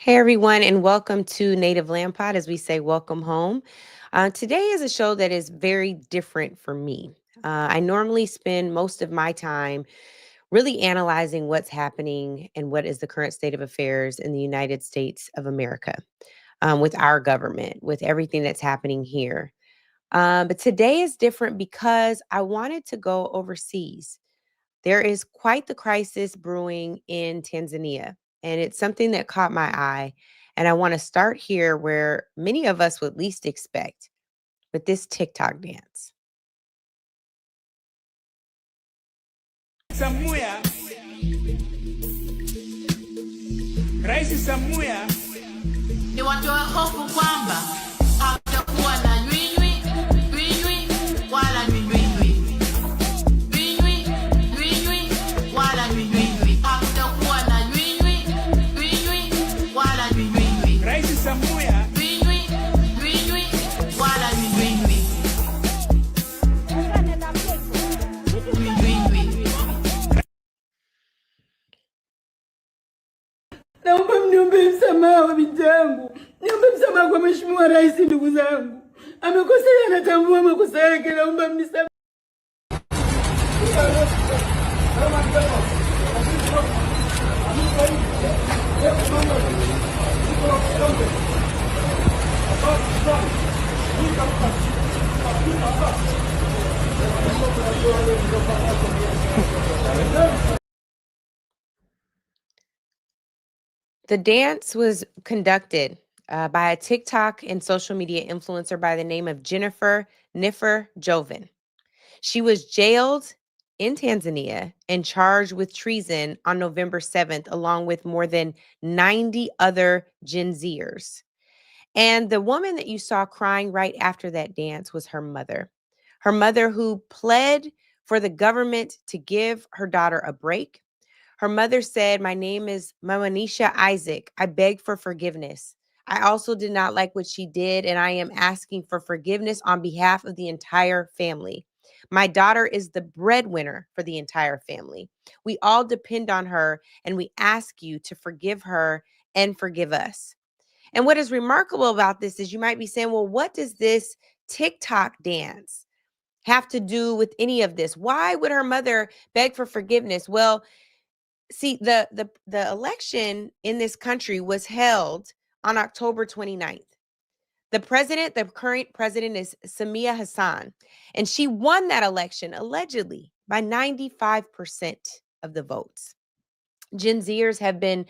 Hey everyone, and welcome to Native Land Pod. As we say, welcome home. Today is a show that is very different for me. I normally spend most of my time really analyzing what's happening and what is the current state of affairs in the United States of America, with our government, with everything that's happening here. But today is different because I wanted to go overseas. There is quite the crisis brewing in Tanzania, and it's something that caught my eye. And I want to start here where many of us would least expect with this TikTok dance. Samia, Rais Samia ni watoa hofu kwamba hatakuwa na nywinywi wala nywinywi wala nywinywi, hatakuwa na nywinywi wala nywinywi. Rais Samia nywinywi wala nywinywi. Naomba mniombe msamaha wa binti yangu. Niombe msamaha kwa Mheshimiwa Rais, ndugu zangu. Amekosea, anatambua makosa yake, naomba mnisamehe. The dance was conducted by a TikTok and social media influencer by the name of Jennifer Niffer Joven. She was jailed in Tanzania and charged with treason on November 7th, along with more than 90 other Gen Zers. And the woman that you saw crying right after that dance was her mother. Her mother, who pled for the government to give her daughter a break. Her mother said, "My name is Mamanisha Isaac. I beg for forgiveness. I also did not like what she did, and I am asking for forgiveness on behalf of the entire family. My daughter is the breadwinner for the entire family. We all depend on her, and we ask you to forgive her and forgive us." And what is remarkable about this is you might be saying, well, what does this TikTok dance have to do with any of this? Why would her mother beg for forgiveness? Well, see, the election in this country was held on October 29th. The current president is Samia Hassan, and she won that election allegedly by 95% of the votes. Gen Zers have been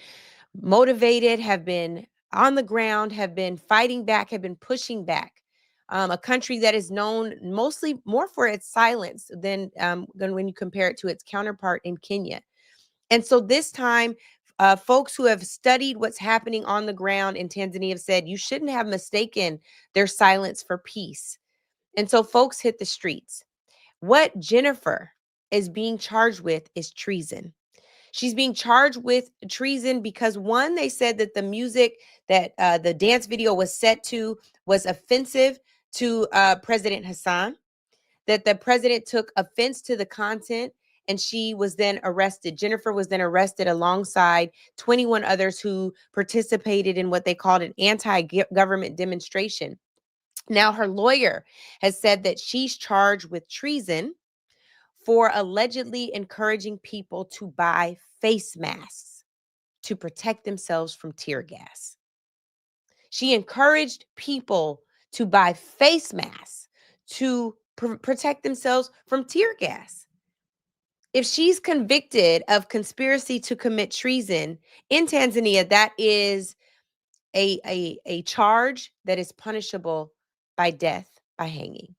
motivated, have been on the ground, have been fighting back, have been pushing back. A country that is known mostly more for its silence than when you compare it to its counterpart in Kenya. And so this time, folks who have studied what's happening on the ground in Tanzania have said you shouldn't have mistaken their silence for peace. And so folks hit the streets. What Jennifer is being charged with is treason. She's being charged with treason because, one, they said that the music that the dance video was set to was offensive to President Hassan, that the president took offense to the content, and she was then arrested. Jennifer was then arrested alongside 21 others who participated in what they called an anti-government demonstration. Now, her lawyer has said that she's charged with treason for allegedly encouraging people to buy face masks to protect themselves from tear gas. She encouraged people to buy face masks to protect themselves from tear gas. If she's convicted of conspiracy to commit treason in Tanzania, that is a charge that is punishable by death, by hanging.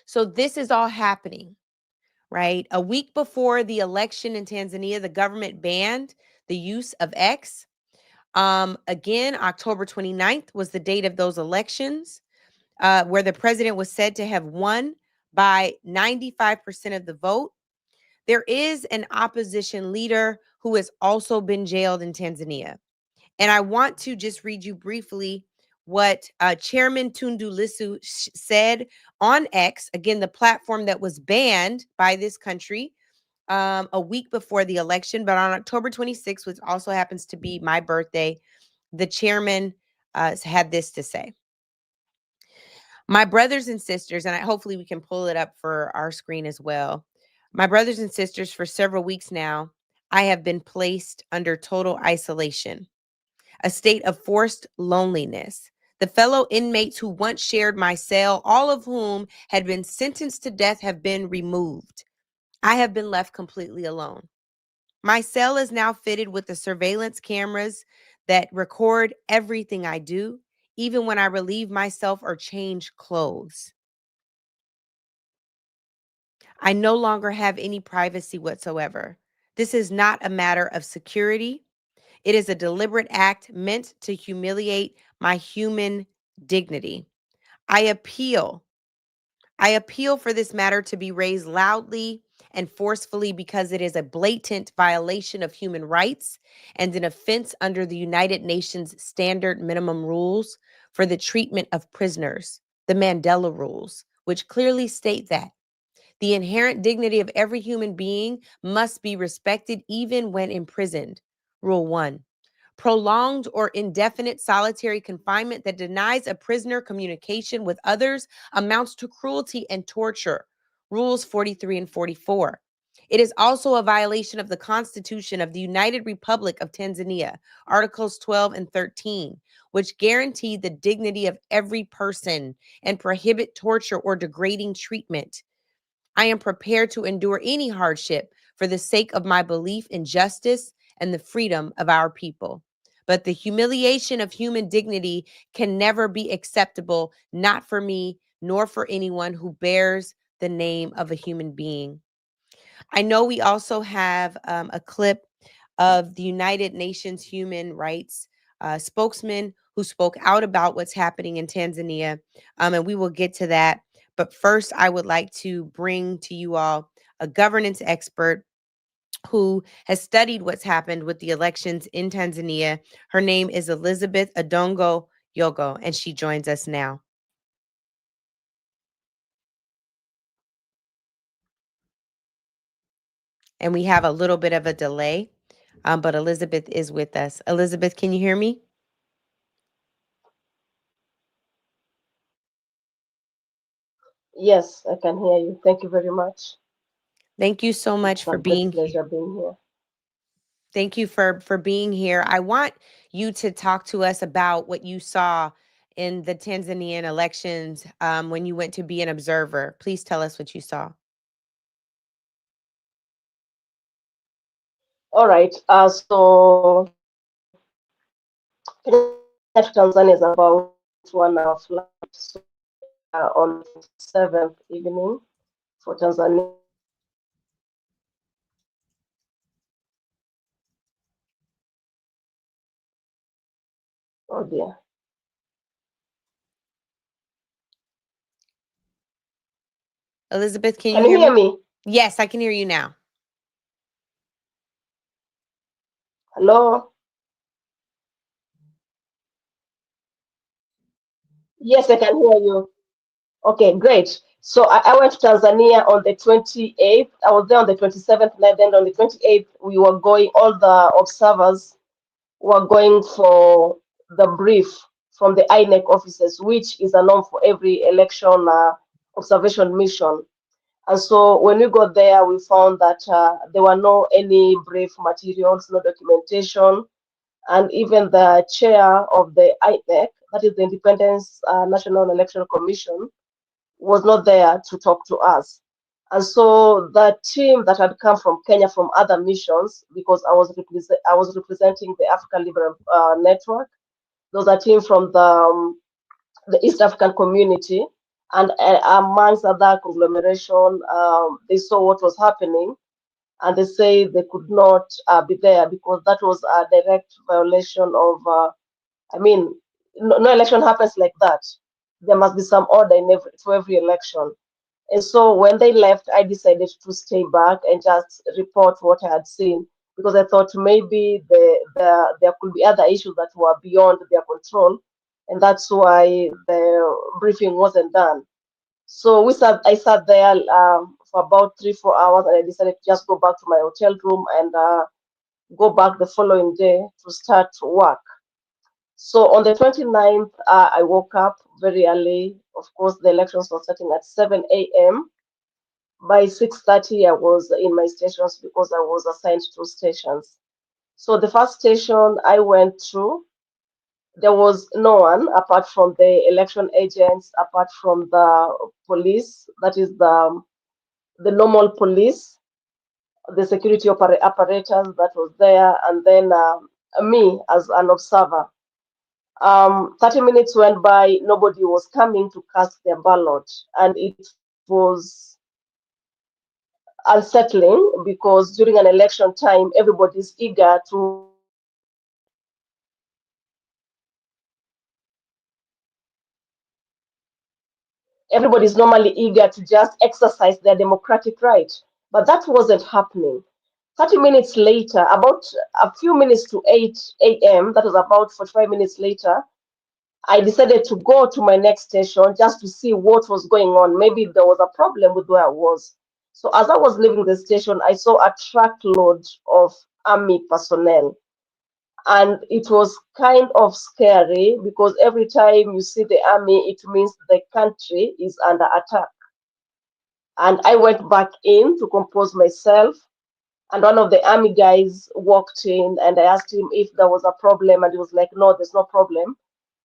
So this is all happening, right? A week before the election in Tanzania, the government banned the use of X. Again, October 29th was the date of those elections, where the president was said to have won by 95% of the vote. There is an opposition leader who has also been jailed in Tanzania. And I want to just read you briefly what Chairman Tundu Lissu said on X, again, the platform that was banned by this country a week before the election, but on October 26th, which also happens to be my birthday, the chairman had this to say. My brothers and sisters, and hopefully we can pull it up for our screen as well. My brothers and sisters, for several weeks now, I have been placed under total isolation, a state of forced loneliness. The fellow inmates who once shared my cell, all of whom had been sentenced to death, have been removed. I have been left completely alone. My cell is now fitted with the surveillance cameras that record everything I do, even when I relieve myself or change clothes. I no longer have any privacy whatsoever. This is not a matter of security. It is a deliberate act meant to humiliate my human dignity. I appeal for this matter to be raised loudly and forcefully because it is a blatant violation of human rights and an offense under the United Nations Standard Minimum Rules for the treatment of prisoners, the Mandela Rules, which clearly state that the inherent dignity of every human being must be respected even when imprisoned. Rule 1. Prolonged or indefinite solitary confinement that denies a prisoner communication with others amounts to cruelty and torture. Rules 43 and 44. It is also a violation of the Constitution of the United Republic of Tanzania, Articles 12 and 13, which guarantee the dignity of every person and prohibit torture or degrading treatment. I am prepared to endure any hardship for the sake of my belief in justice and the freedom of our people. But the humiliation of human dignity can never be acceptable, not for me, nor for anyone who bears the name of a human being. I know we also have a clip of the United Nations human rights spokesman who spoke out about what's happening in Tanzania, and we will get to that. But first, I would like to bring to you all a governance expert who has studied what's happened with the elections in Tanzania. Her name is Elizabeth Adongo Yogo, and she joins us now. And we have a little bit of a delay, but Elizabeth is with us. Elizabeth, can you hear me? Yes, I can hear you. Thank you very much. Thank you so much It's a for great being here. pleasure being here. Thank you for being here. I want you to talk to us about what you saw in the Tanzanian elections when you went to be an observer. Please tell us what you saw. All right. So Tanzania is about 1 hour flight. So on the 7th evening for Tanzania. Oh dear. Elizabeth, can Can you you hear hear me? me? Yes, I can hear you now. Hello? Yes, I can hear you. Okay, great. So I went to Tanzania on the 28th. I was there on the 27th, and then on the 28th, we were going, all the observers were going for the brief from the INEC officers, which is a norm for every election observation mission. And so when we got there, we found that there were no any brief materials, no documentation, and even the chair of the INEC, that is the Independence National Election Commission, was not there to talk to us. And so the team that had come from Kenya from other missions, because I was representing the African Liberal Network, there was a team from the East African community, and amongst other conglomeration, they saw what was happening, and they say they could not be there because that was a direct violation of. I mean, no election happens like that. There must be some order in for every election. And so when they left, I decided to stay back and just report what I had seen because I thought maybe there could be other issues that were beyond their control, and that's why the briefing wasn't done. So I sat there for about 3-4 hours, and I decided to just go back to my hotel room and go back the following day to start work. So on the 29th, I woke up very early. Of course, the elections were starting at 7 a.m. By 6:30, I was in my stations because I was assigned to stations. So the first station I went through, there was no one apart from the election agents, apart from the police, that is the normal police, the security apparatus that was there, and then me as an observer. 30 minutes went by, nobody was coming to cast their ballot, and it was unsettling because during an election time, everybody's eager to everybody's normally eager to just exercise their democratic right, but that wasn't happening. 30 minutes later, about a few minutes to 8 a.m., that was about 45 minutes later, I decided to go to my next station just to see what was going on. Maybe there was a problem with where I was. So as I was leaving the station, I saw a truckload of army personnel. And it was kind of scary because every time you see the army, it means the country is under attack. And I went back in to compose myself. And one of the army guys walked in and I asked him if there was a problem. And he was like, no, there's no problem.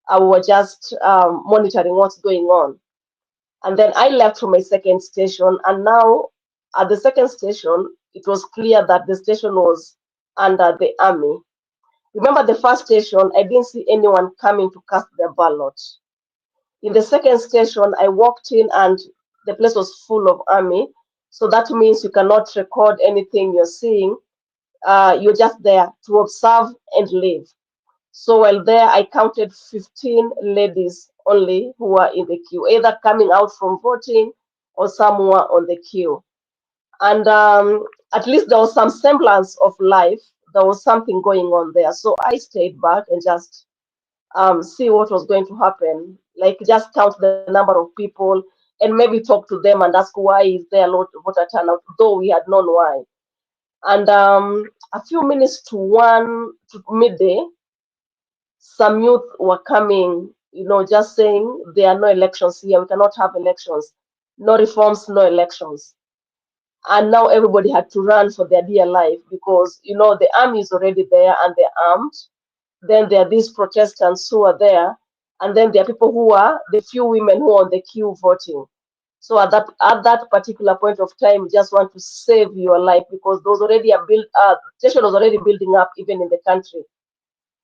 I was just monitoring what's going on. And then I left for my second station. And now at the second station, it was clear that the station was under the army. Remember the first station, I didn't see anyone coming to cast their ballot. In the second station, I walked in and the place was full of army. So that means you cannot record anything you're seeing. You're just there to observe and leave. So while there, I counted 15 ladies only who were in the queue, either coming out from voting or some were on the queue. And at least there was some semblance of life. There was something going on there. So I stayed back and just see what was going to happen. Like just count the number of people and maybe talk to them and ask why is there a lot of voter turnout, though we had known why. And a few minutes to midday, some youth were coming, just saying there are no elections here. We cannot have elections. No reforms, no elections. And now everybody had to run for their dear life because, the army is already there and they're armed. Then there are these Protestants who are there. And then there are people who are the few women who are on the queue voting. So at that particular point of time, you just want to save your life because there was already tension was already building up even in the country.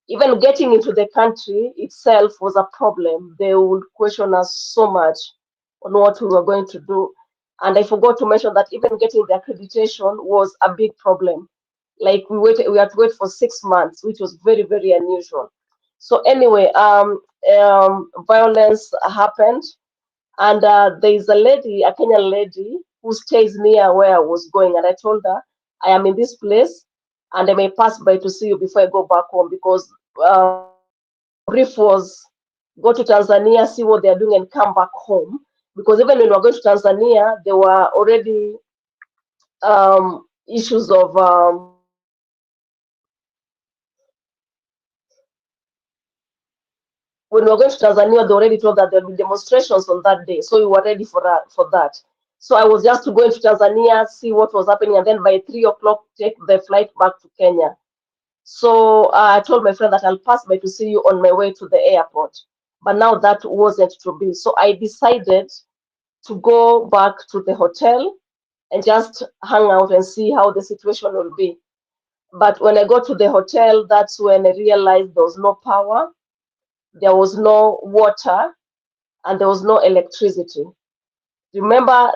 Even getting into the country itself was a problem. They would question us so much on what we were going to do. And I forgot to mention that even getting the accreditation was a big problem. Like we had to wait for 6 months, which was very, very unusual. So anyway, violence happened. And there is a Kenyan lady who stays near where I was going. And I told her, I am in this place and I may pass by to see you before I go back home because brief was go to Tanzania, see what they're doing and come back home. Because even when we were going to Tanzania, there were already issues of when we were going to Tanzania, they already told that there will be demonstrations on that day. So we were ready for that. So I was just going to Tanzania, see what was happening, and then by 3 o'clock, take the flight back to Kenya. So I told my friend that I'll pass by to see you on my way to the airport. But now that wasn't to be. So I decided to go back to the hotel and just hang out and see how the situation will be. But when I got to the hotel, that's when I realized there was no power, there was no water, and there was no electricity. Remember,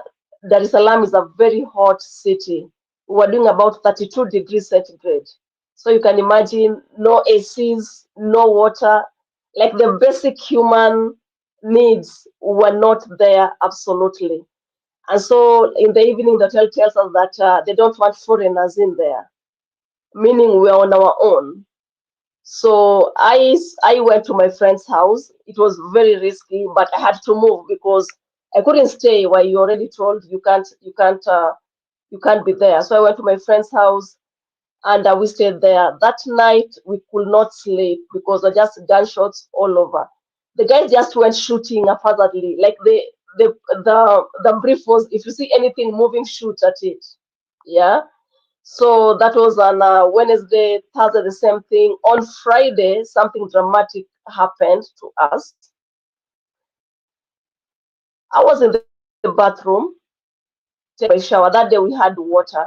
Dar es Salaam is a very hot city. We were doing about 32 degrees centigrade. So you can imagine no ACs, no water, like the basic human needs were not there absolutely. And so in the evening, the hotel tells us that they don't want foreigners in there, meaning we're on our own. So I went to my friend's house. It was very risky, but I had to move because I couldn't stay where you already told you can't be there. So I went to my friend's house and we stayed there. That night we could not sleep because there were just gunshots all over. The guys just went shooting haphazardly. Like the brief was, if you see anything moving, shoot at it. Yeah. So that was on Wednesday, Thursday, the same thing. On Friday, something dramatic happened to us. I was in the bathroom, taking my shower. That day we had water.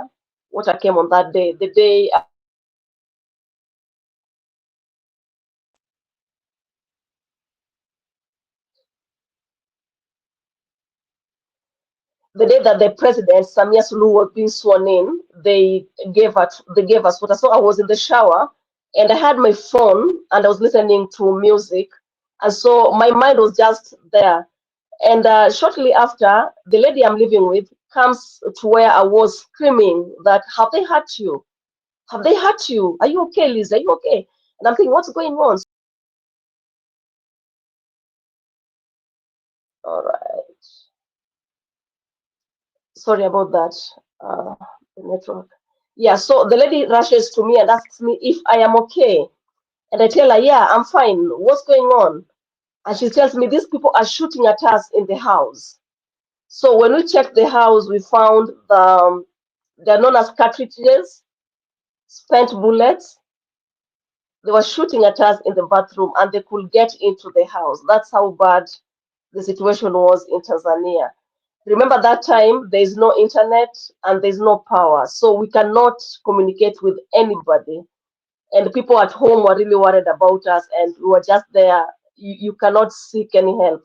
Water came on that day. The day the day that the president Samia Suluhu was being sworn in, they gave us water. So I was in the shower and I had my phone and I was listening to music, and so my mind was just there. And shortly after, the lady I'm living with comes to where I was screaming that, "Have they hurt you? Have they hurt you? Are you okay, Liz? Are you okay?" And I'm thinking, what's going on? All right. Sorry about that. Uh, the network. Yeah, so the lady rushes to me and asks me if I am okay. And I tell her, yeah, I'm fine. What's going on? And she tells me these people are shooting at us in the house. So when we checked the house, we found they're known as cartridges, spent bullets. They were shooting at us in the bathroom and they could get into the house. That's how bad the situation was in Tanzania. Remember that time there's no internet and there's no power, so we cannot communicate with anybody. And people at home were really worried about us, and we were just there. You cannot seek any help.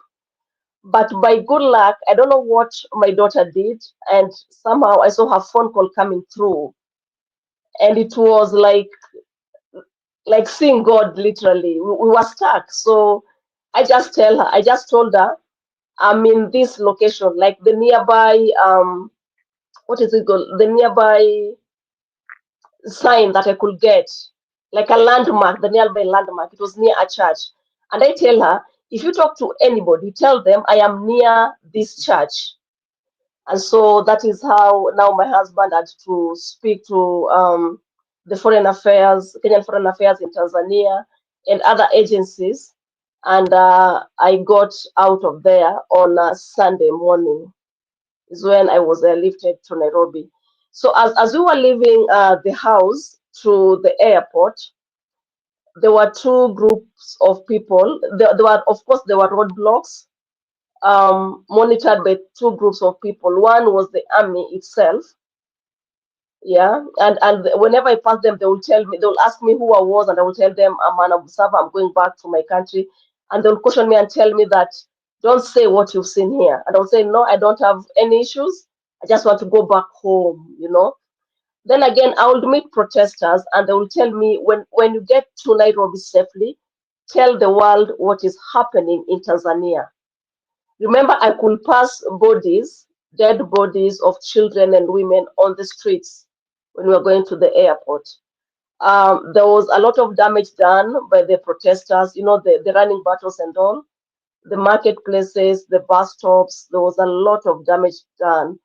But by good luck, I don't know what my daughter did, and somehow I saw her phone call coming through, and it was like seeing God literally. We were stuck. So I just told her, I'm in this location, like the nearby what is it called? The nearby sign that I could get, like a landmark, the nearby landmark. It was near a church. And I tell her, if you talk to anybody, tell them I am near this church. And so that is how now my husband had to speak to the foreign affairs, Kenyan foreign affairs in Tanzania and other agencies. And I got out of there on a Sunday morning is when I was lifted to Nairobi. So as we were leaving the house to the airport, there were two groups of people. There were, of course, there were roadblocks monitored by two groups of people. One was the army itself, yeah, and whenever I pass them, they will tell me, they will ask me who I was, and I will tell them I'm an observer. I'm going back to my country, and they'll caution me and tell me that don't say what you've seen here, and I'll say no, I don't have any issues. I just want to go back home, you know. Then again, I will meet protesters, and they will tell me when you get to Nairobi safely, tell the world what is happening in Tanzania. Remember, I could pass bodies, dead bodies of children and women on the streets when we were going to the airport. There was a lot of damage done by the protesters, you know, the running battles and all, the marketplaces, the bus stops. There was a lot of damage done.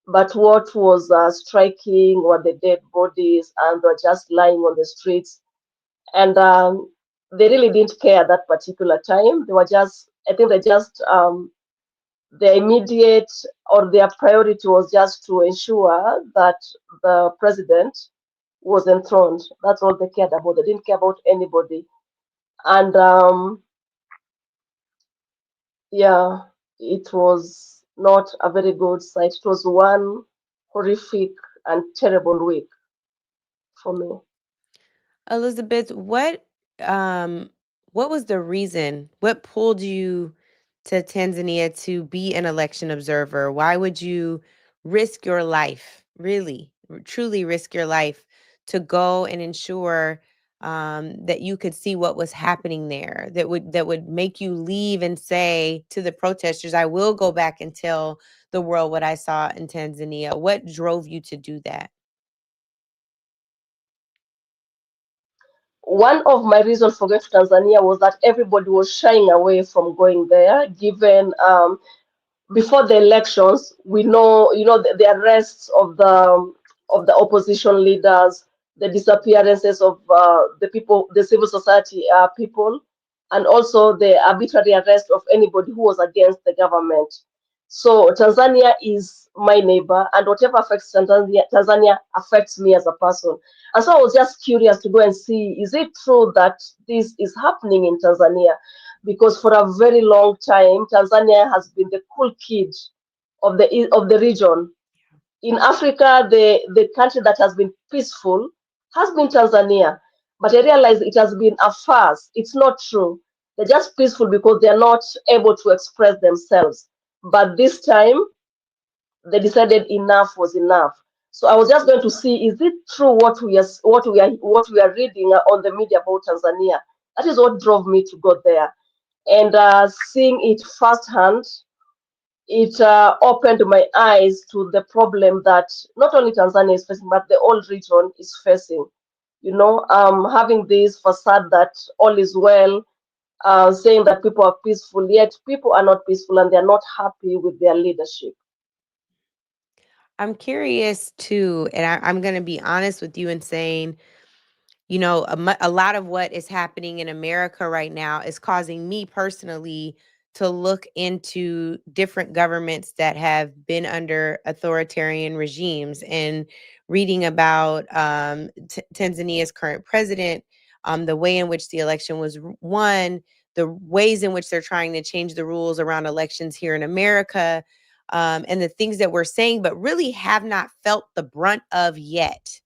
But what was striking were the dead bodies, and they were just lying on the streets. And they really didn't care that particular time. They were just, I think they just, their immediate or their priority was just to ensure that the president was enthroned. That's all they cared about. They didn't care about anybody. And yeah, it was not a very good sight. It was one horrific and terrible week for me. Elizabeth, what was the reason? What pulled you to Tanzania to be an election observer? Why would you risk your life, really, truly risk your life to go and ensure that you could see what was happening there, that would make you leave and say to the protesters, I will go back and tell the world what I saw in Tanzania? What drove you to do that? One of my reasons for going to Tanzania was that everybody was shying away from going there, given before the elections, we know, the arrests of the opposition leaders, the disappearances of the people, the civil society people, and also the arbitrary arrest of anybody who was against the government. So Tanzania is my neighbor, and whatever affects Tanzania affects me as a person. And so I was just curious to go and see, is it true that this is happening in Tanzania? Because for a very long time, Tanzania has been the cool kid of the region. In Africa, the country that has been peaceful has been Tanzania. But I realize it has been a farce. It's not true. They're just peaceful because they're not able to express themselves. But this time, they decided enough was enough. So I was just going to see, is it true what we are reading on the media about Tanzania? That is what drove me to go there, and seeing it firsthand, it opened my eyes to the problem that not only Tanzania is facing, but the whole region is facing. Having this facade that all is well, saying that people are peaceful, yet people are not peaceful and they're not happy with their leadership. I'm curious too, and I'm going to be honest with you in saying, a lot of what is happening in America right now is causing me personally to look into different governments that have been under authoritarian regimes and reading about Tanzania's current president, the way in which the election was won, the ways in which they're trying to change the rules around elections here in America, and the things that we're saying, but really have not felt the brunt of yet.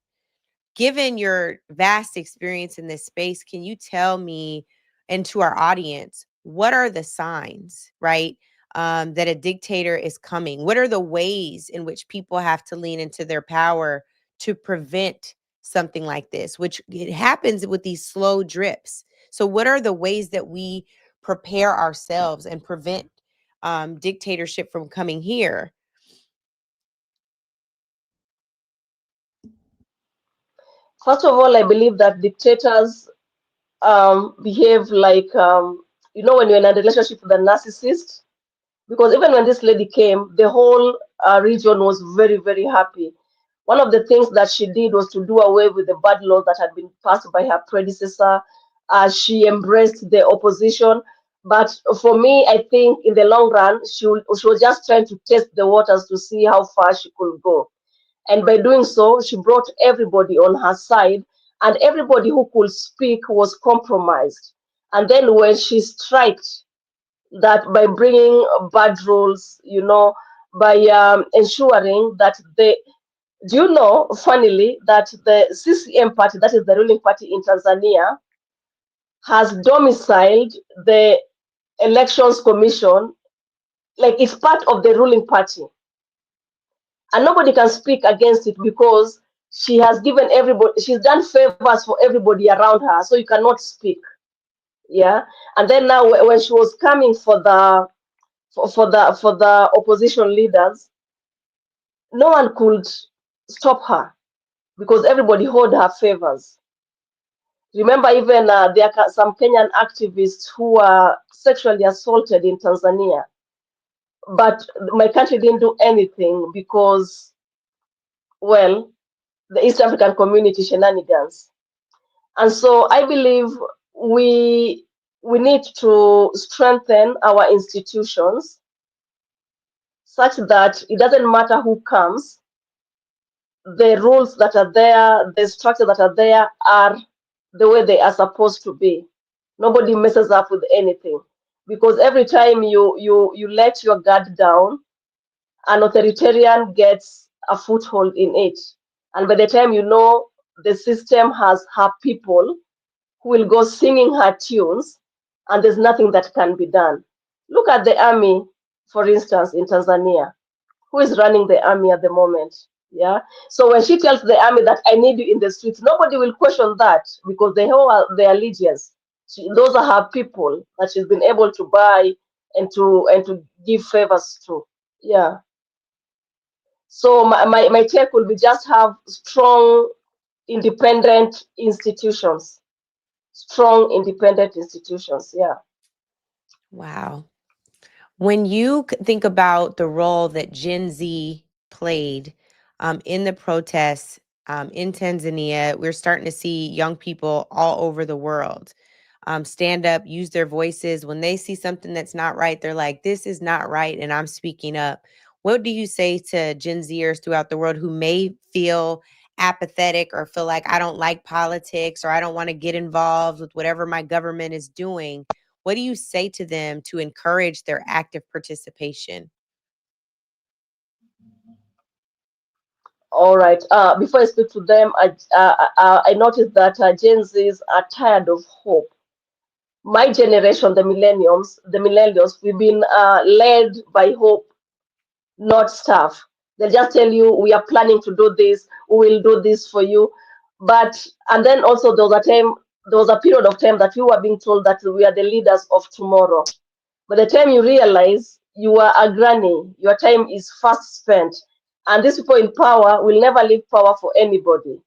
Given your vast experience in this space, can you tell me and to our audience, what are the signs, right, that a dictator is coming? What are the ways in which people have to lean into their power to prevent something like this, which it happens with these slow drips? So what are the ways that we prepare ourselves and prevent dictatorship from coming here? First of all, I believe that dictators behave like, when you're in a relationship with a narcissist, because even when this lady came, the whole region was very, very happy. One of the things that she did was to do away with the bad laws that had been passed by her predecessor. She embraced the opposition. But for me, I think in the long run, she was just trying to test the waters to see how far she could go. And by doing so, she brought everybody on her side, and everybody who could speak was compromised. And then when she striked that by bringing bad rules, by ensuring that do you know, funnily, that the CCM party, that is the ruling party in Tanzania, has domiciled the elections commission, like it's part of the ruling party. And nobody can speak against it because she has given everybody, she's done favors for everybody around her, so you cannot speak. Yeah. And then now when she was coming for the opposition leaders, no one could stop her because everybody owed her favors. Remember, even there are some Kenyan activists who were sexually assaulted in Tanzania, but my country didn't do anything because, well, the East African community shenanigans. And so I believe we need to strengthen our institutions such that it doesn't matter who comes, the rules that are there, the structures that are there are the way they are supposed to be. Nobody messes up with anything, because every time you let your guard down, an authoritarian gets a foothold in it, and by the time you know, the system has her people who will go singing her tunes, and there's nothing that can be done. Look at the army, for instance, in Tanzania. Who is running the army at the moment? Yeah. So when she tells the army that I need you in the streets, nobody will question that because they hold their allegiance. Those are her people that she's been able to buy and to give favors to. Yeah. So my take will be just have strong, independent institutions. Strong, independent institutions. Yeah. Wow. When you think about the role that Gen Z played in the protests in Tanzania, we're starting to see young people all over the world stand up, use their voices. When they see something that's not right, they're like, this is not right, and I'm speaking up. What do you say to Gen Zers throughout the world who may feel apathetic or feel like I don't like politics or I don't want to get involved with whatever my government is doing? What do you say to them to encourage their active participation? All right. Before I speak to them, I noticed that Gen Zs are tired of hope. My generation, the millennials, we've been led by hope, not stuff. They'll just tell you, we are planning to do this, we will do this for you. But, and then also there was a period of time that we were being told that we are the leaders of tomorrow. By the time you realize you are a granny, your time is fast spent. And these people in power will never leave power for anybody.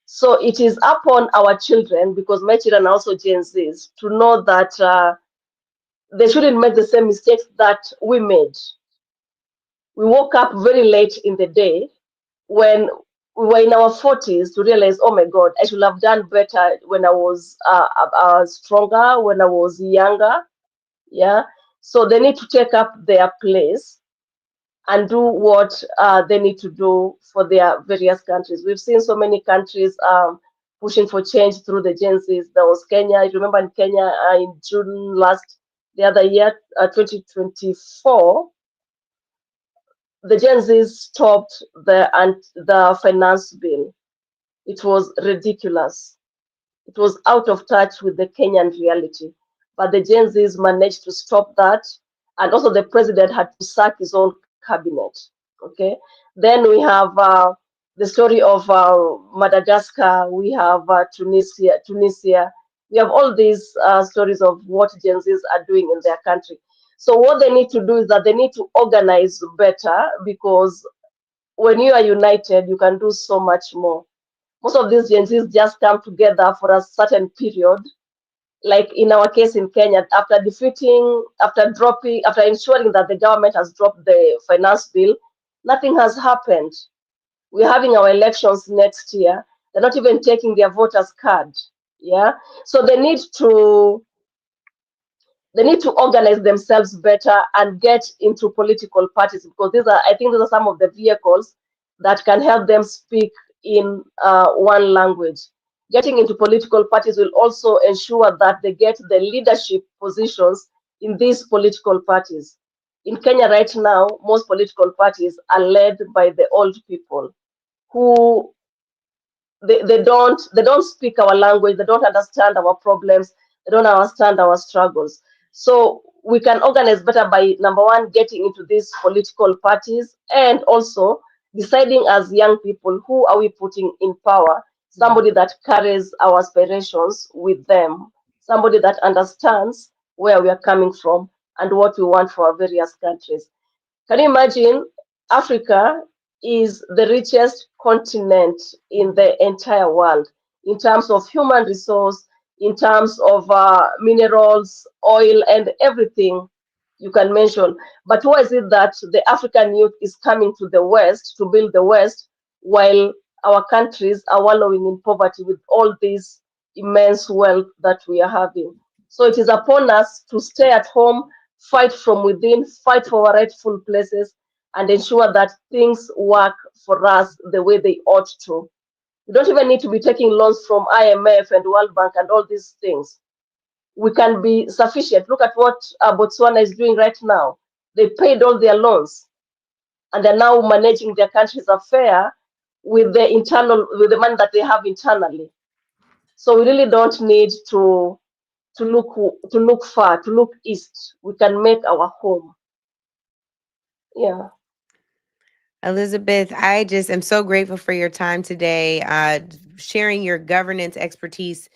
So it is upon our children, because my children are also Gen Zs, to know that they shouldn't make the same mistakes that we made. We woke up very late in the day when we were in our 40s to realize, oh my God, I should have done better when I was stronger, when I was younger. Yeah. So they need to take up their place and do what they need to do for their various countries. We've seen so many countries pushing for change through the Gen Zs. There was Kenya. I remember in Kenya in June the other year, 2024, the Gen Zs stopped the finance bill. It was ridiculous. It was out of touch with the Kenyan reality. But the Gen Zs managed to stop that. And also the president had to sack his own cabinet. Okay. Then we have the story of Madagascar. We have Tunisia. We have all these stories of what Gen Zs are doing in their country. So what they need to do is that they need to organize better, because when you are united, you can do so much more. Most of these Gen Zs just come together for a certain period, like in our case in Kenya, after ensuring that the government has dropped the finance bill, nothing has happened. We're having our elections next year. They're not even taking their voters' card. Yeah. So they need to organize themselves better and get into political parties, because I think these are some of the vehicles that can help them speak in one language. Getting into political parties will also ensure that they get the leadership positions in these political parties. In Kenya right now, most political parties are led by the old people who they don't speak our language, they don't understand our problems, they don't understand our struggles. So we can organize better by, number one, getting into these political parties, and also deciding as young people, who are we putting in power? Somebody that carries our aspirations with them, somebody that understands where we are coming from and what we want for our various countries. Can you imagine? Africa is the richest continent in the entire world in terms of human resource, in terms of minerals, oil, and everything you can mention. But why is it that the African youth is coming to the West to build the West, while our countries are wallowing in poverty with all this immense wealth that we are having? So it is upon us to stay at home, fight from within, fight for our rightful places, and ensure that things work for us the way they ought to. We don't even need to be taking loans from IMF and World Bank and all these things. We can be sufficient. Look at what Botswana is doing right now. They paid all their loans, and they're now managing their country's affair with the money that they have internally. So we really don't need to look far, to look east. We can make our home. Yeah. Elizabeth, I just am so grateful for your time today, sharing your governance expertise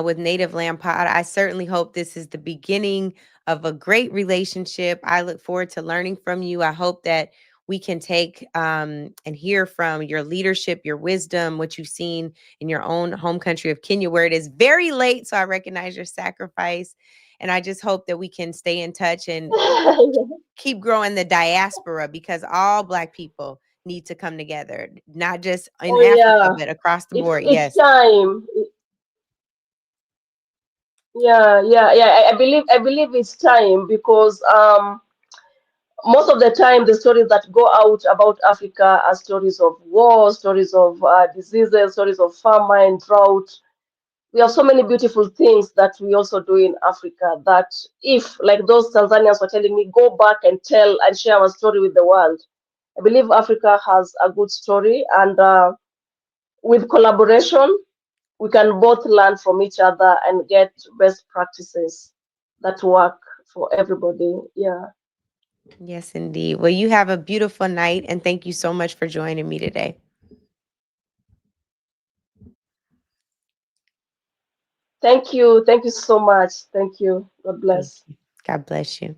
with Native Land Pod. I certainly hope this is the beginning of a great relationship. I look forward to learning from you. I hope that we can take and hear from your leadership, your wisdom, what you've seen in your own home country of Kenya, where it is very late. So I recognize your sacrifice. And I just hope that we can stay in touch and keep growing the diaspora, because all Black people need to come together, not just in Oh Africa, yeah, but across the board. it's Yes. time. Yeah, yeah, yeah. I believe it's time because most of the time the stories that go out about Africa are stories of war, stories of diseases, stories of famine, drought. We have so many beautiful things that we also do in Africa that if, like those Tanzanians were telling me, go back and tell and share our story with the world. I believe Africa has a good story, and with collaboration, we can both learn from each other and get best practices that work for everybody. Yeah. Yes, indeed. Well, you have a beautiful night, and thank you so much for joining me today. Thank you. Thank you so much. Thank you. God bless. God bless you.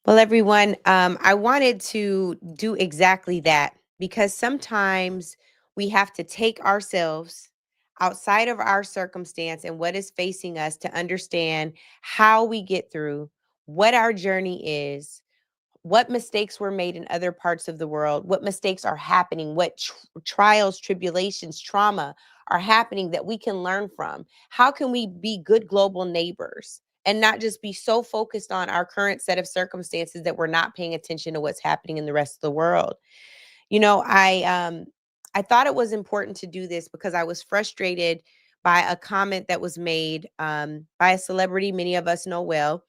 Well, everyone, I wanted to do exactly that, because sometimes we have to take ourselves outside of our circumstance and what is facing us to understand how we get through, what our journey is, what mistakes were made in other parts of the world, what mistakes are happening, what trials, tribulations, trauma are happening that we can learn from. How can we be good global neighbors and not just be so focused on our current set of circumstances that we're not paying attention to what's happening in the rest of the world? You know, I thought it was important to do this because I was frustrated by a comment that was made by a celebrity many of us know well.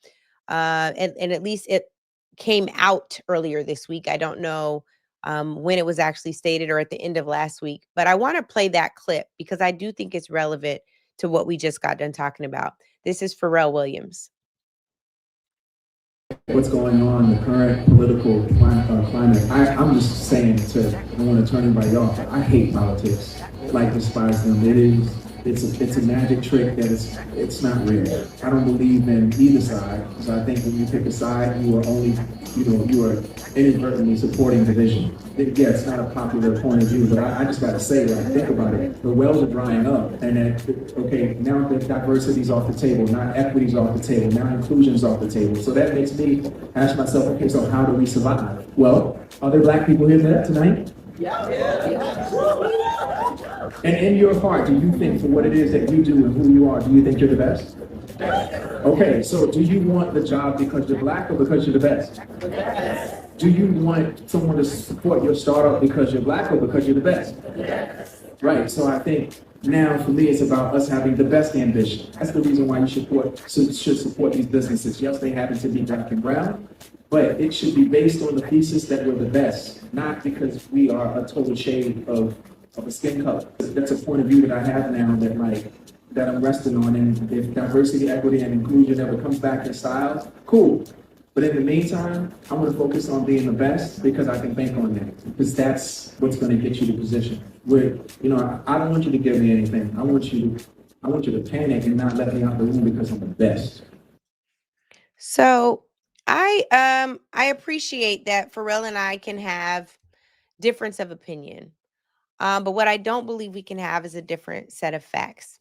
And at least it came out earlier this week. I don't know when it was actually stated or at the end of last week, but I want to play that clip because I do think it's relevant to what we just got done talking about. This is Pharrell Williams. What's going on, the current political climate. I'm just saying I don't want to turn anybody off, but I hate politics. Like, despise them. It's a magic trick that it's not real. I don't believe in either side, because I think when you pick a side, you are only, you are inadvertently supporting division. Yeah, it's not a popular point of view, but I just got to say, like, think about it. The wells are drying up, and okay, now the diversity's off the table, now equity's off the table, now inclusion's off the table. So that makes me ask myself, okay, so how do we survive? Well, are there Black people here tonight? Yeah. And in your heart, do you think, for what it is that you do and who you are, do you think you're the best? Okay, so do you want the job because you're Black or because you're the best? Do you want someone to support your startup because you're Black or because you're the best? Right, so I think now for me it's about us having the best ambition. That's the reason why you should support these businesses. Yes, they happen to be Black and brown, but it should be based on the thesis that we're the best, not because we are a total shade of a skin color. That's a point of view that I have now that I'm resting on, and if diversity, equity, and inclusion ever comes back in style, cool. But in the meantime, I want to focus on being the best because I can bank on that, because that's what's going to get you the position. Where, I don't want you to give me anything. I want you to panic and not let me out the room because I'm the best. So I appreciate that Pharrell and I can have difference of opinion. But what I don't believe we can have is a different set of facts.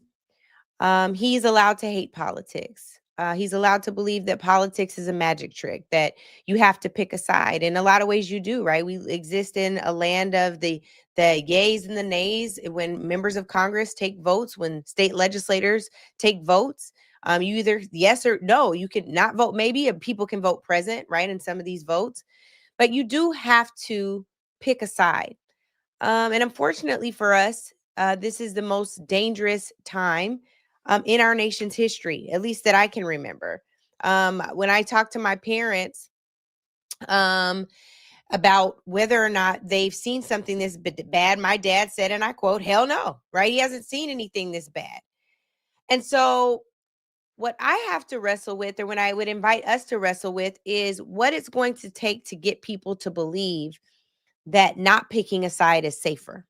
He's allowed to hate politics. He's allowed to believe that politics is a magic trick, that you have to pick a side. In a lot of ways you do, right? We exist in a land of the yays and the nays. When members of Congress take votes, when state legislators take votes, you either yes or no. You can not vote maybe, and people can vote present, right, in some of these votes. But you do have to pick a side. And unfortunately for us, this is the most dangerous time in our nation's history, at least that I can remember. When I talk to my parents about whether or not they've seen something this bad, my dad said, and I quote, "Hell no," right? He hasn't seen anything this bad. And so what I have to wrestle with, or when I would invite us to wrestle with, is what it's going to take to get people to believe that not picking a side is safer.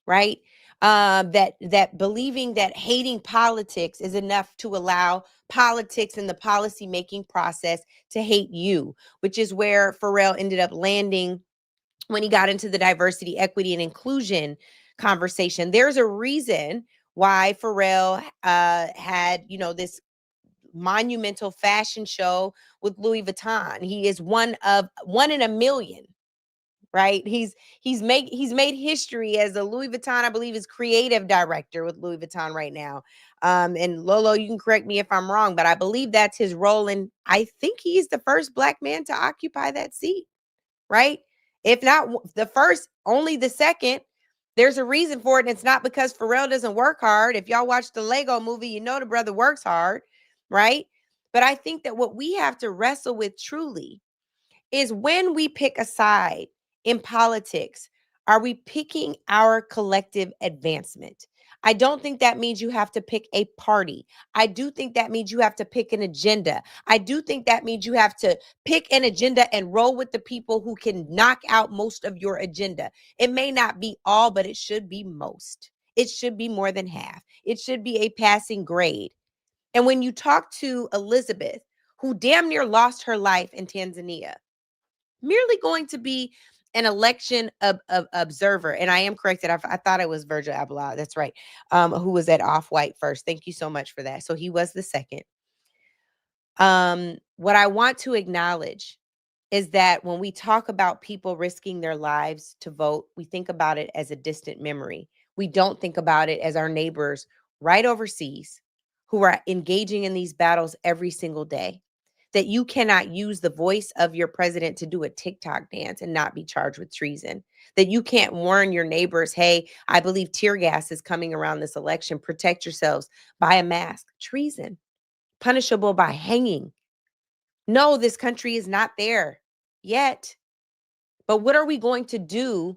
Right? that believing that hating politics is enough to allow politics and the policy making process to hate you, which is where Pharrell ended up landing when he got into the diversity, equity, and inclusion conversation. There's a reason why Pharrell had, this monumental fashion show with Louis Vuitton. He is one in a million, right? He's made history as a Louis Vuitton, I believe, is creative director with Louis Vuitton right now. And LoLo, you can correct me if I'm wrong, but I believe that's his role, and I think he's the first Black man to occupy that seat, right? If not the first, only the second. There's a reason for it, and it's not because Pharrell doesn't work hard. If y'all watch the Lego movie, you know the brother works hard, right? But I think that what we have to wrestle with truly is when we pick a side in politics, are we picking our collective advancement? I don't think that means you have to pick a party. I do think that means you have to pick an agenda. I do think that means you have to pick an agenda and roll with the people who can knock out most of your agenda. It may not be all, but it should be most. It should be more than half. It should be a passing grade. And when you talk to Elizabeth, who damn near lost her life in Tanzania, merely going to be an election observer. And I am corrected. I thought it was Virgil Abloh. That's right. Who was at Off-White first. Thank you so much for that. So he was the second. What I want to acknowledge is that when we talk about people risking their lives to vote, we think about it as a distant memory. We don't think about it as our neighbors right overseas who are engaging in these battles every single day. That you cannot use the voice of your president to do a TikTok dance and not be charged with treason. That you can't warn your neighbors, hey, I believe tear gas is coming around this election. Protect yourselves. Buy a mask. Treason. Punishable by hanging. No, this country is not there yet. But what are we going to do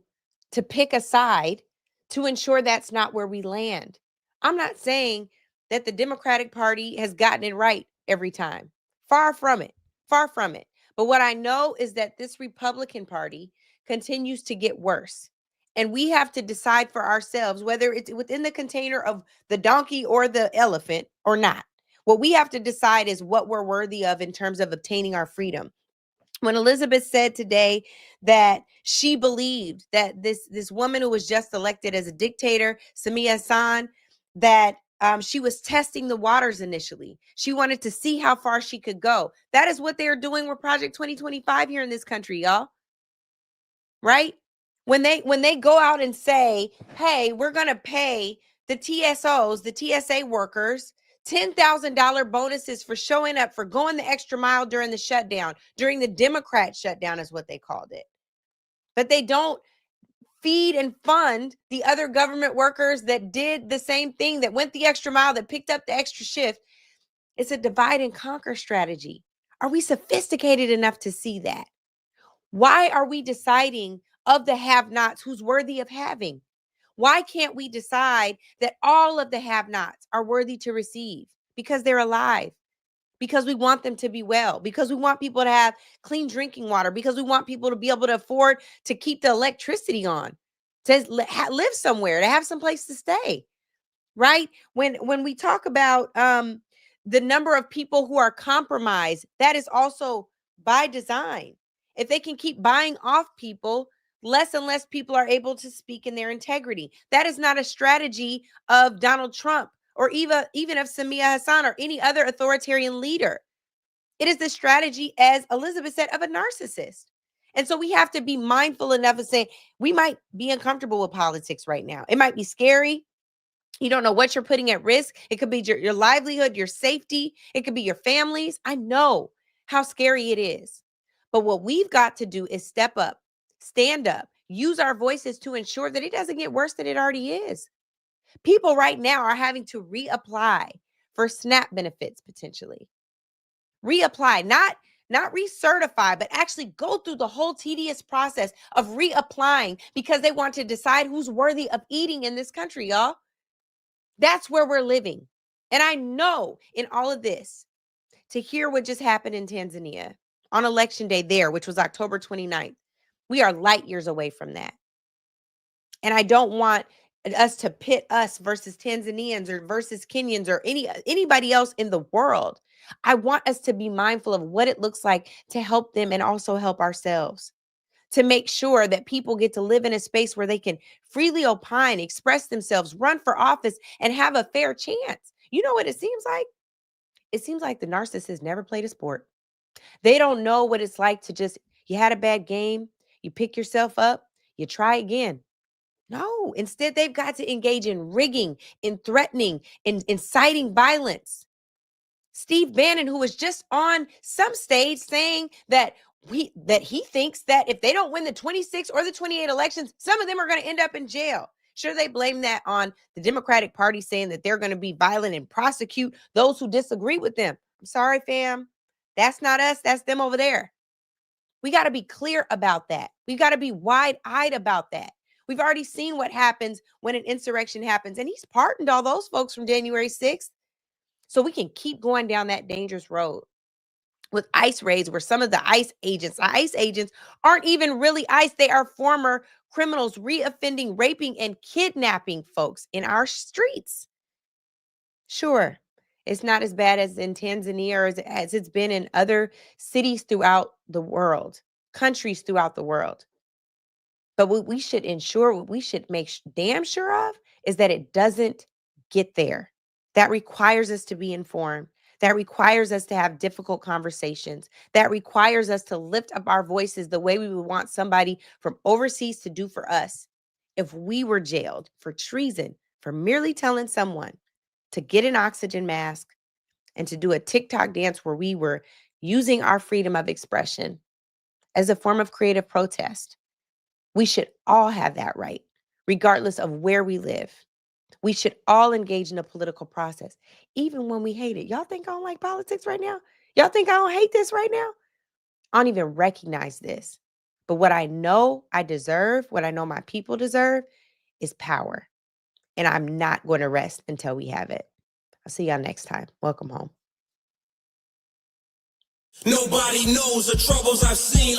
to pick a side to ensure that's not where we land? I'm not saying that the Democratic Party has gotten it right every time. Far from it. Far from it. But what I know is that this Republican Party continues to get worse. And we have to decide for ourselves whether it's within the container of the donkey or the elephant or not. What we have to decide is what we're worthy of in terms of obtaining our freedom. When Elizabeth said today that she believed that this woman who was just elected as a dictator, Samia Hassan, that she was testing the waters initially. She wanted to see how far she could go. That is what they are doing with Project 2025 here in this country, y'all. Right? When they go out and say, hey, we're going to pay the TSOs, the TSA workers, $10,000 bonuses for showing up, for going the extra mile during the shutdown, during the Democrat shutdown is what they called it. But they don't feed and fund the other government workers that did the same thing, that went the extra mile, that picked up the extra shift. It's a divide and conquer strategy. Are we sophisticated enough to see that? Why are we deciding of the have-nots who's worthy of having? Why can't we decide that all of the have-nots are worthy to receive? Because they're alive. Because we want them to be well. Because we want people to have clean drinking water. Because we want people to be able to afford to keep the electricity on. To live somewhere. To have some place to stay. Right? When we talk about the number of people who are compromised, that is also by design. If they can keep buying off people, less and less people are able to speak in their integrity. That is not a strategy of Donald Trump or even of Samia Hassan or any other authoritarian leader. It is the strategy, as Elizabeth said, of a narcissist. And so we have to be mindful enough of saying we might be uncomfortable with politics right now. It might be scary. You don't know what you're putting at risk. It could be your livelihood, your safety. It could be your families. I know how scary it is. But what we've got to do is step up, stand up, use our voices to ensure that it doesn't get worse than it already is. People right now are having to reapply for SNAP benefits potentially. Reapply, not recertify, but actually go through the whole tedious process of reapplying because they want to decide who's worthy of eating in this country, y'all. That's where we're living. And I know in all of this, to hear what just happened in Tanzania on election day there, which was October 29th, we are light years away from that. And I don't want us to pit us versus Tanzanians or versus Kenyans or anybody else in the world. I want us to be mindful of what it looks like to help them and also help ourselves, to make sure that people get to live in a space where they can freely opine, express themselves, run for office, and have a fair chance. You know what it seems like? It seems like the narcissist never played a sport. They don't know what it's like to just, you had a bad game, you pick yourself up, you try again. No, instead, they've got to engage in rigging, in threatening, in inciting violence. Steve Bannon, who was just on some stage saying that he thinks that if they don't win the 26 or the 28 elections, some of them are going to end up in jail. Sure, they blame that on the Democratic Party saying that they're going to be violent and prosecute those who disagree with them. I'm sorry, fam. That's not us. That's them over there. We got to be clear about that. We've got to be wide-eyed about that. We've already seen what happens when an insurrection happens, and he's pardoned all those folks from January 6th. So we can keep going down that dangerous road with ICE raids where some of the ICE agents aren't even really ICE. They are former criminals reoffending, raping, and kidnapping folks in our streets. Sure, it's not as bad as in Tanzania or as it's been in other cities throughout the world, countries throughout the world. But what we should ensure, what we should make damn sure of is that it doesn't get there. That requires us to be informed. That requires us to have difficult conversations. That requires us to lift up our voices the way we would want somebody from overseas to do for us. If we were jailed for treason, for merely telling someone to get an oxygen mask and to do a TikTok dance where we were using our freedom of expression as a form of creative protest, we should all have that right, regardless of where we live. We should all engage in a political process, even when we hate it. Y'all think I don't like politics right now? Y'all think I don't hate this right now? I don't even recognize this. But what I know I deserve, what I know my people deserve, is power. And I'm not going to rest until we have it. I'll see y'all next time. Welcome home. Nobody knows the troubles I've seen,